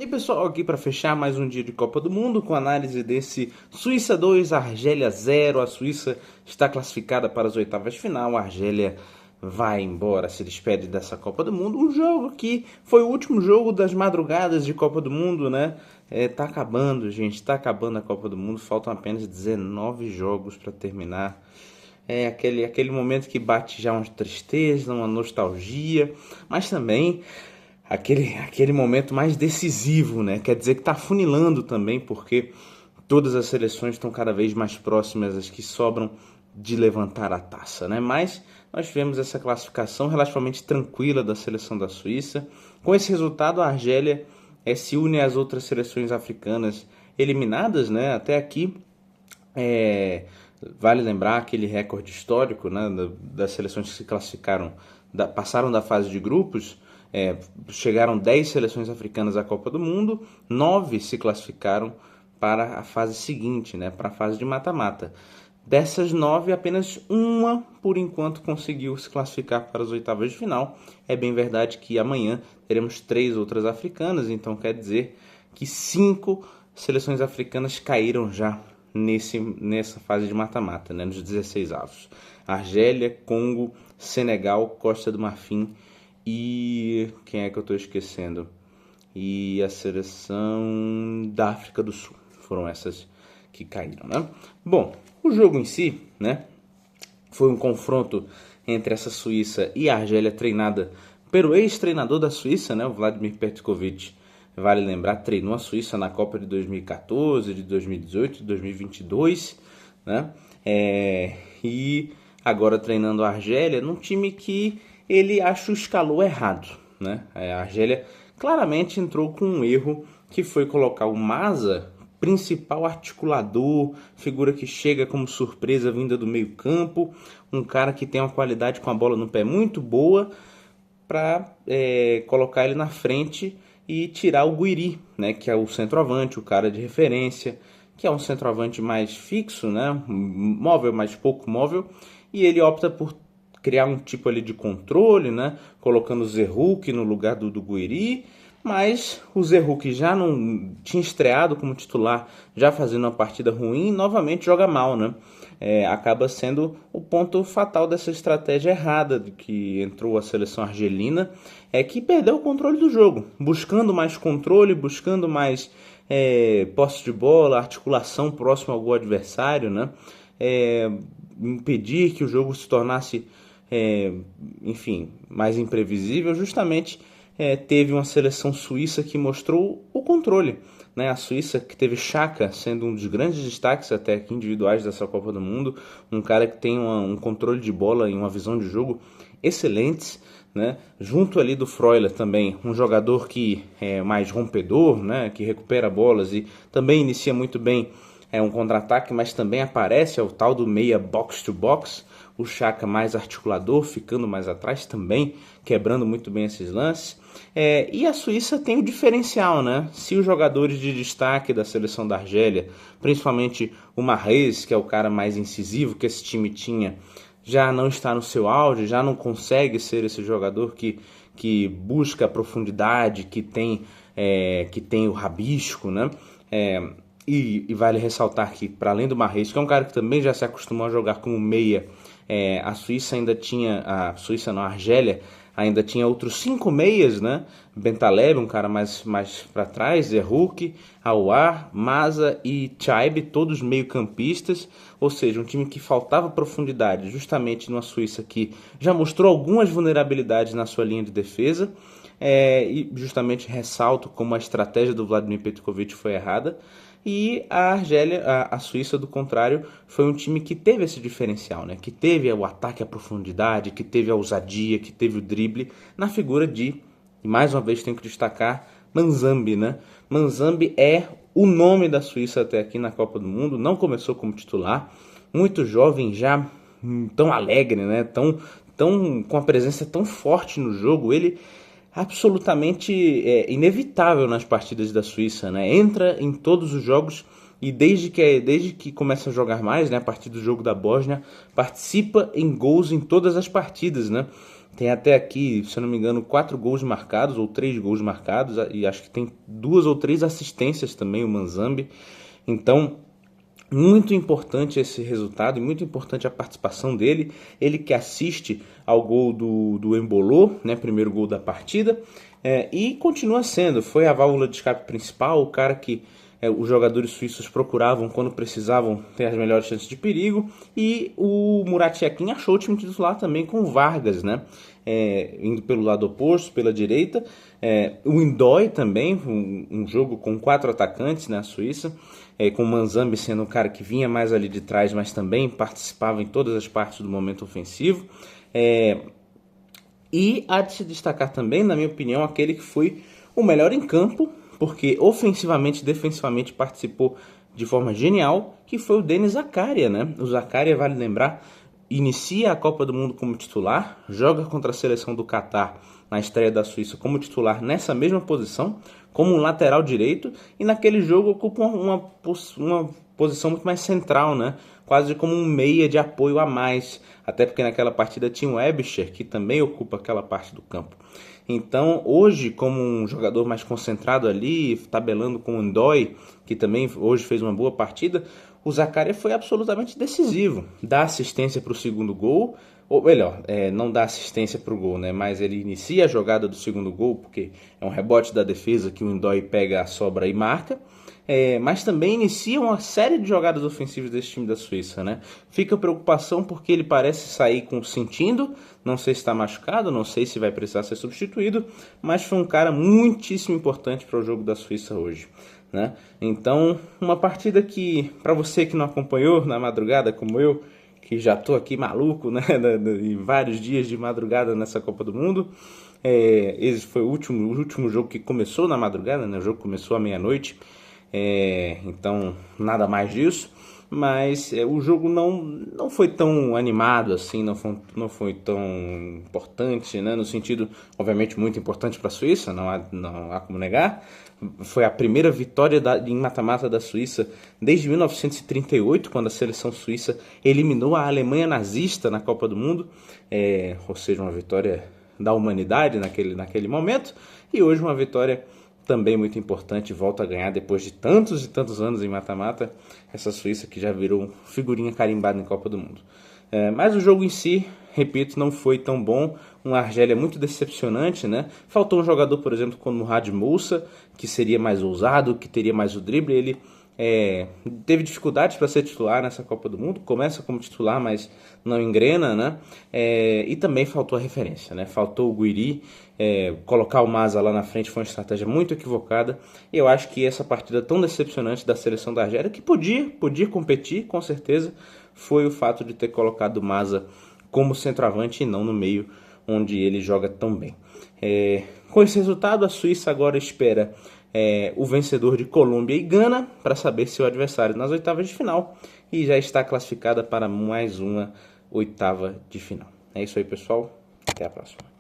E pessoal, aqui para fechar mais um dia de Copa do Mundo com análise desse Suíça 2, Argélia 0. A Suíça está classificada para as oitavas de final. A Argélia vai embora, se despede dessa Copa do Mundo. Um jogo que foi o último jogo das madrugadas de Copa do Mundo, né? Tá acabando, gente, tá acabando a Copa do Mundo. Faltam apenas 19 jogos para terminar. É aquele momento que bate já uma tristeza, uma nostalgia, mas também aquele momento mais decisivo, né? Quer dizer que está funilando também, porque todas as seleções estão cada vez mais próximas, as que sobram, de levantar a taça, né? Mas nós tivemos essa classificação relativamente tranquila da seleção da Suíça. Com esse resultado, a Argélia se une às outras seleções africanas eliminadas, né? Até aqui, vale lembrar aquele recorde histórico, né, das seleções que se classificaram, passaram da fase de grupos. Chegaram 10 seleções africanas à Copa do Mundo, 9 se classificaram para a fase seguinte, né, para a fase de mata-mata. Dessas 9, apenas uma, por enquanto, conseguiu se classificar para as oitavas de final. É bem verdade que amanhã teremos 3 outras africanas, então quer dizer que 5 seleções africanas caíram já nessa fase de mata-mata, né, nos 16 avos. Argélia, Congo, Senegal, Costa do Marfim e quem é que eu estou esquecendo? E a seleção da África do Sul. Foram essas que caíram, né? Bom, o jogo em si, né, foi um confronto entre essa Suíça e a Argélia, treinada pelo ex-treinador da Suíça, né, o Vladimir Petkovic. Vale lembrar, treinou a Suíça na Copa de 2014, de 2018, de 2022, né? E agora treinando a Argélia, num time que ele acho escalou errado, né? A Argélia claramente entrou com um erro, que foi colocar o Maza, principal articulador, figura que chega como surpresa vinda do meio campo, um cara que tem uma qualidade com a bola no pé muito boa, para colocar ele na frente e tirar o Guiri, né, que é o centroavante, o cara de referência, que é um centroavante mais fixo, né, móvel, mas pouco móvel, e ele opta por criar um tipo ali de controle, né, colocando o Zerhouk no lugar do Guiri, mas o Zerhouk já não tinha estreado como titular, já fazendo uma partida ruim, e novamente joga mal, né? Acaba sendo o ponto fatal dessa estratégia errada de que entrou a seleção argelina, que perdeu o controle do jogo, buscando mais controle, buscando mais posse de bola, articulação próximo ao gol adversário, né? Impedir que o jogo se tornasse, enfim, mais imprevisível. Justamente teve uma seleção suíça que mostrou o controle, né? A Suíça, que teve Xhaka sendo um dos grandes destaques até aqui individuais dessa Copa do Mundo, um cara que tem um controle de bola e uma visão de jogo excelentes, né? Junto ali do Freuler também, um jogador que é mais rompedor, né? Que recupera bolas e também inicia muito bem um contra-ataque, mas também aparece o tal do meia box-to-box, o Xhaka mais articulador, ficando mais atrás também, quebrando muito bem esses lances. E a Suíça tem o diferencial, né? Se os jogadores de destaque da seleção da Argélia, principalmente o Mahrez, que é o cara mais incisivo que esse time tinha, já não está no seu auge, já não consegue ser esse jogador que busca a profundidade, que tem o rabisco, né? E vale ressaltar que, para além do Mahrez, que é um cara que também já se acostumou a jogar como meia, a Suíça ainda tinha, a Argélia ainda tinha outros 5 meias, né? Bentaleb, um cara mais para trás, Zerhouk, Aouar, Maza e Chaib, todos meio campistas, ou seja, um time que faltava profundidade, justamente numa Suíça que já mostrou algumas vulnerabilidades na sua linha de defesa, e justamente ressalto como a estratégia do Vladimir Petkovic foi errada. E a Argélia, a Suíça, do contrário, foi um time que teve esse diferencial, né? Que teve o ataque à profundidade, que teve a ousadia, que teve o drible, na figura de, e mais uma vez tenho que destacar, Manzambi, né? Manzambi é o nome da Suíça até aqui na Copa do Mundo, não começou como titular, muito jovem já, tão alegre, né? Tão com a presença tão forte no jogo, ele absolutamente inevitável nas partidas da Suíça, né? Entra em todos os jogos e desde que começa a jogar mais, né, a partir do jogo da Bósnia, participa em gols em todas as partidas, né? Tem até aqui, se eu não me engano, 4 gols marcados ou 3 gols marcados, e acho que tem 2 ou 3 assistências também, o Manzambi. Então, muito importante esse resultado e muito importante a participação dele. Ele que assiste ao gol do Embolô, né, primeiro gol da partida, e continua sendo, foi a válvula de escape principal, o cara que os jogadores suíços procuravam quando precisavam ter as melhores chances de perigo, e o Murat Yakin achou o time titular também com o Vargas, né? Indo pelo lado oposto, pela direita. O Ndói também, um jogo com 4 atacantes na Suíça, com o Manzambi sendo o cara que vinha mais ali de trás, mas também participava em todas as partes do momento ofensivo. E há de se destacar também, na minha opinião, aquele que foi o melhor em campo, porque ofensivamente e defensivamente participou de forma genial, que foi o Denis Zakaria, né? O Zakaria, vale lembrar, inicia a Copa do Mundo como titular, joga contra a seleção do Catar na estreia da Suíça como titular nessa mesma posição, como um lateral direito, e naquele jogo ocupa uma posição muito mais central, né? Quase como um meia de apoio a mais, até porque naquela partida tinha o Ebischer, que também ocupa aquela parte do campo. Então, hoje, como um jogador mais concentrado ali, tabelando com o Ndói, que também hoje fez uma boa partida, o Zakaria foi absolutamente decisivo. Dá assistência para o segundo gol, ou melhor, não dá assistência para o gol, né? Mas ele inicia a jogada do segundo gol, porque é um rebote da defesa que o Ndói pega a sobra e marca. Mas também inicia uma série de jogadas ofensivas desse time da Suíça, né? Fica preocupação porque ele parece sair sentindo, não sei se está machucado, não sei se vai precisar ser substituído, mas foi um cara muitíssimo importante para o jogo da Suíça hoje, né? Então, uma partida que, para você que não acompanhou na madrugada, como eu, que já estou aqui maluco, né? Em vários dias de madrugada nessa Copa do Mundo, esse foi o último jogo que começou na madrugada, né? O jogo começou à meia-noite. Então nada mais disso, mas o jogo não foi tão animado assim, não foi tão importante, né? No sentido, obviamente, muito importante para a Suíça, não há como negar. Foi a primeira vitória em mata-mata da Suíça desde 1938, quando a seleção suíça eliminou a Alemanha nazista na Copa do Mundo, ou seja, uma vitória da humanidade naquele momento, e hoje uma vitória também muito importante, volta a ganhar depois de tantos e tantos anos em mata-mata, essa Suíça que já virou figurinha carimbada em Copa do Mundo. Mas o jogo em si, repito, não foi tão bom, uma Argélia muito decepcionante, né? Faltou um jogador, por exemplo, como o Hadi Moussa, que seria mais ousado, que teria mais o drible, ele teve dificuldades para ser titular nessa Copa do Mundo, começa como titular, mas não engrena, né? E também faltou a referência, né? Faltou o Guiri, colocar o Maza lá na frente foi uma estratégia muito equivocada, e eu acho que essa partida tão decepcionante da seleção da Argélia, que podia competir, com certeza, foi o fato de ter colocado o Maza como centroavante e não no meio, onde ele joga tão bem. Com esse resultado, a Suíça agora espera o vencedor de Colômbia e Gana para saber seu adversário nas oitavas de final, e já está classificada para mais uma oitava de final. É isso aí, pessoal. Até a próxima.